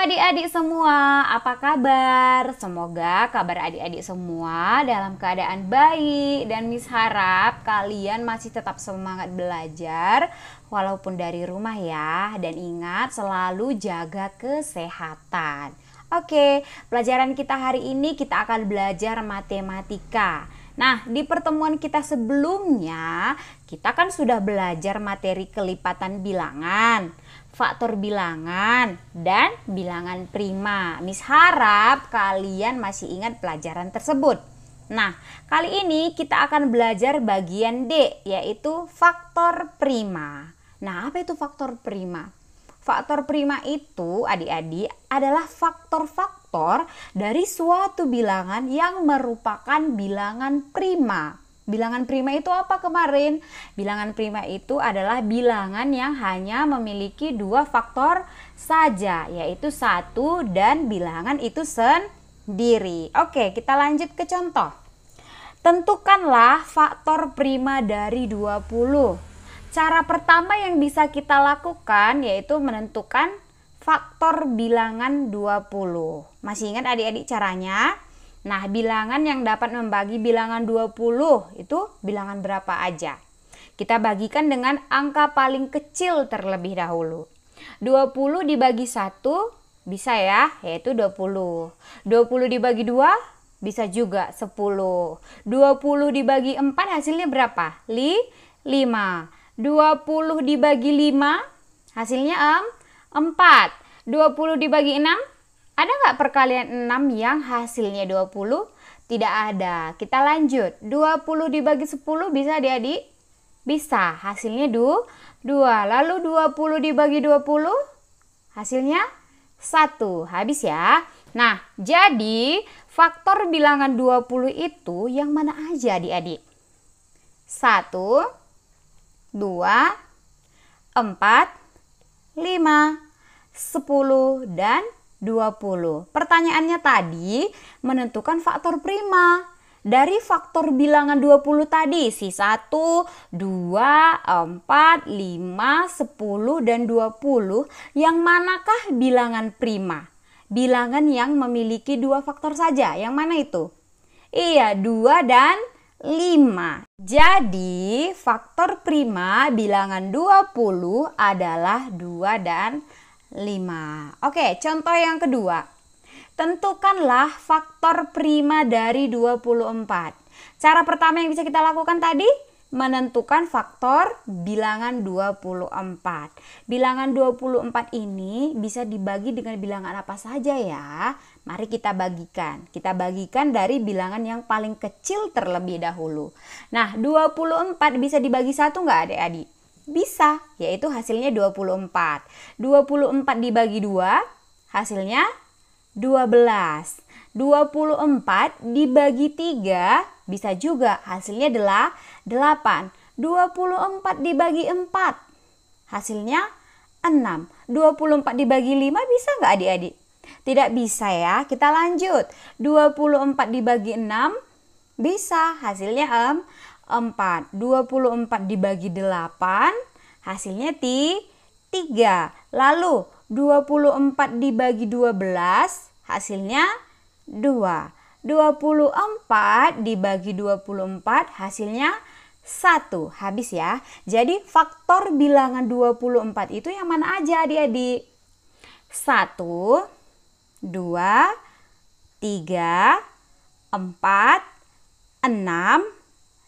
adik-adik semua, apa kabar? Semoga kabar adik-adik semua dalam keadaan baik dan Miss harap kalian masih tetap semangat belajar walaupun dari rumah ya. Dan ingat selalu jaga kesehatan. Oke, pelajaran kita hari ini kita akan belajar matematika. Nah, di pertemuan kita sebelumnya kita kan sudah belajar materi kelipatan bilangan, faktor bilangan, dan bilangan prima. Miss harap kalian masih ingat pelajaran tersebut. Nah, kali ini kita akan belajar bagian D, yaitu faktor prima. Nah, apa itu faktor prima? Faktor prima itu adik-adik adalah faktor-faktor dari suatu bilangan yang merupakan bilangan prima. Bilangan prima itu apa kemarin? Bilangan prima itu adalah bilangan yang hanya memiliki dua faktor saja, yaitu 1 dan bilangan itu sendiri. Oke, kita lanjut ke contoh. Tentukanlah faktor prima dari 20. Cara pertama yang bisa kita lakukan yaitu menentukan faktor bilangan 20. Masih ingat adik-adik caranya? Nah, bilangan yang dapat membagi bilangan 20 itu bilangan berapa aja? Kita bagikan dengan angka paling kecil terlebih dahulu. 20 dibagi 1 bisa ya, yaitu 20. 20 dibagi 2 bisa juga 10. 20 dibagi 4 hasilnya berapa? 5. 20 dibagi 5 hasilnya 4. 20 dibagi 6, ada nggak perkalian 6 yang hasilnya 20? Tidak ada. Kita lanjut. 20 dibagi 10 bisa adik-adik? Bisa. Hasilnya 2. Lalu 20 dibagi 20 hasilnya 1. Habis ya. Nah, jadi faktor bilangan 20 itu yang mana aja adik-adik? 1, 2, 4, 5, 10, dan 20. Pertanyaannya tadi menentukan faktor prima. Dari faktor bilangan 20 tadi, si 1, 2, 4, 5, 10, dan 20, yang manakah bilangan prima? Bilangan yang memiliki dua faktor saja. Yang mana itu? Iya, 2 dan 5. Jadi faktor prima bilangan 20 adalah 2 dan 5. Oke, contoh yang kedua. Tentukanlah faktor prima dari 24. Cara pertama yang bisa kita lakukan tadi menentukan faktor bilangan 24. Bilangan 24 ini bisa dibagi dengan bilangan apa saja ya. Mari kita bagikan. Kita bagikan dari bilangan yang paling kecil terlebih dahulu. Nah, 24 bisa dibagi 1 nggak adik-adik? Bisa, yaitu hasilnya 24. 24 dibagi 2, hasilnya 12. 24 dibagi 3, bisa juga hasilnya 8. 24 dibagi 4, hasilnya 6. 24 dibagi 5 bisa nggak adik-adik? Tidak bisa ya. Kita lanjut. 24 dibagi 6 bisa, hasilnya 4. 24 dibagi 8 hasilnya 3. Lalu 24 dibagi 12 hasilnya 2. 24 dibagi 24 hasilnya 1. Habis ya. Jadi faktor bilangan 24 itu yang mana aja adik-adik? 1, 2, 3, 4, 6,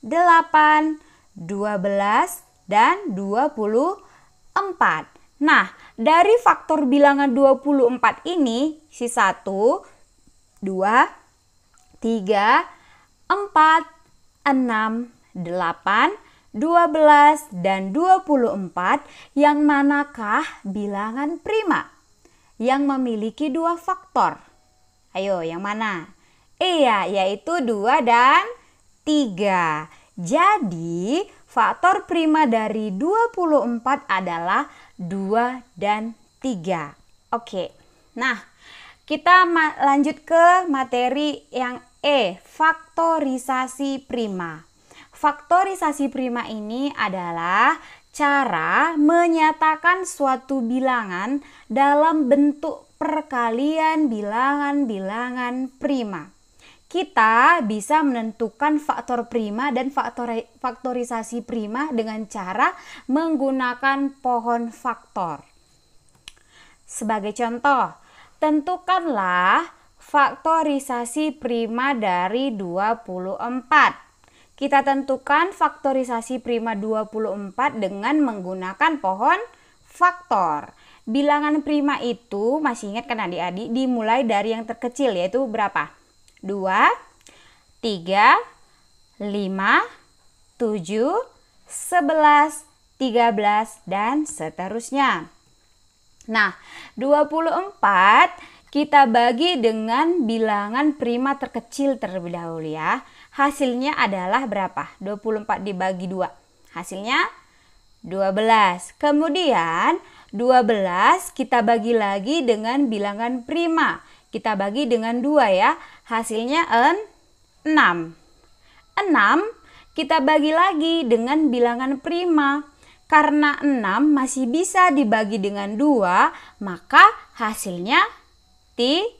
8, 12, dan 24. Nah, dari faktor bilangan 24 ini, si 1, 2, 3, 4, 6, 8, 12, dan 24, yang manakah bilangan prima? Yang memiliki dua faktor. Ayo, yang mana? Iya, yaitu 2 dan 3. Jadi, faktor prima dari 24 adalah 2 dan 3. Oke. Nah, kita lanjut ke materi yang E, faktorisasi prima. Faktorisasi prima ini adalah cara menyatakan suatu bilangan dalam bentuk perkalian bilangan-bilangan prima. Kita bisa menentukan faktor prima dan faktorisasi prima dengan cara menggunakan pohon faktor. Sebagai contoh, tentukanlah faktorisasi prima dari 24. Kita tentukan faktorisasi prima 24 dengan menggunakan pohon faktor. Bilangan prima itu, masih ingat kan adik-adik, dimulai dari yang terkecil, yaitu berapa? 2, 3, 5, 7, 11, 13, dan seterusnya. Nah, 24 kita bagi dengan bilangan prima terkecil terlebih dahulu ya. Hasilnya adalah berapa? 24 dibagi 2. Hasilnya 12. Kemudian 12 kita bagi lagi dengan bilangan prima. Kita bagi dengan 2 ya. Hasilnya 6. 6 kita bagi lagi dengan bilangan prima. Karena 6 masih bisa dibagi dengan 2, maka hasilnya 3.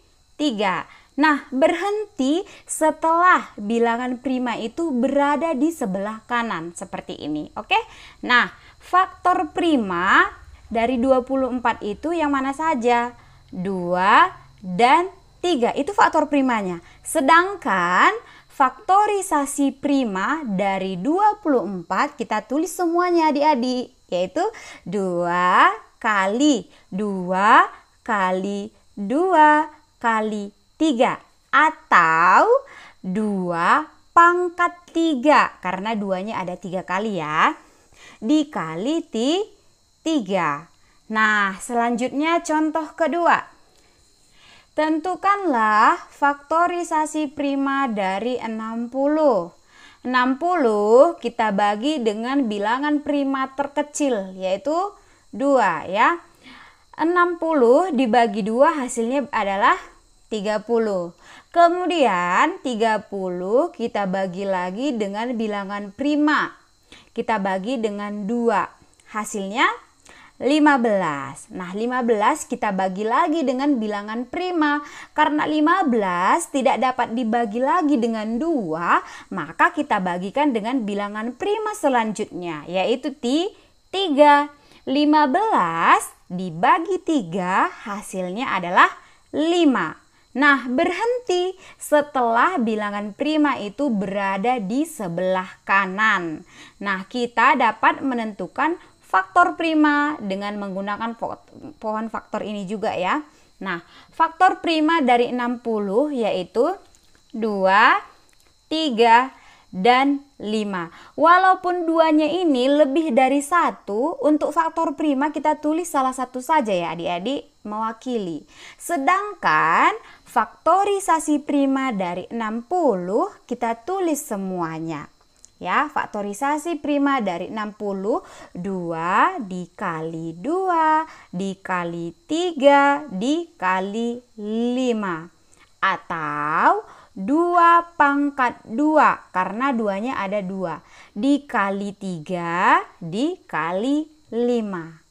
Nah, berhenti setelah bilangan prima itu berada di sebelah kanan seperti ini. Oke? Nah, faktor prima dari 24 itu yang mana saja? 2 dan 3. Itu faktor primanya. Sedangkan faktorisasi prima dari 24 kita tulis semuanya adik-adik, yaitu 2 kali 2 kali 2 kali 3 atau 2 pangkat 3 karena 2-nya ada 3 kali ya, dikali 3. Nah, selanjutnya contoh kedua. Tentukanlah faktorisasi prima dari 60. 60 kita bagi dengan bilangan prima terkecil, yaitu 2 ya. 60 dibagi 2 hasilnya adalah 30. Kemudian 30 kita bagi lagi dengan bilangan prima. Kita bagi dengan 2. Hasilnya 15. Nah, 15 kita bagi lagi dengan bilangan prima. Karena 15 tidak dapat dibagi lagi dengan 2, maka kita bagikan dengan bilangan prima selanjutnya, yaitu 3. 15 dibagi 3 hasilnya adalah 5. Nah, berhenti setelah bilangan prima itu berada di sebelah kanan. Nah, kita dapat menentukan faktor prima dengan menggunakan pohon faktor ini juga ya. Nah, faktor prima dari 60 yaitu 2, 3, dan 5. Walaupun 2-nya ini lebih dari 1, untuk faktor prima kita tulis salah satu saja ya adik-adik, mewakili. Sedangkan faktorisasi prima dari 60 kita tulis semuanya. Ya, faktorisasi prima dari 60, 2 dikali 2 dikali 3 dikali 5. Atau 2 pangkat 2, karena 2-nya ada 2, dikali 3 dikali 5.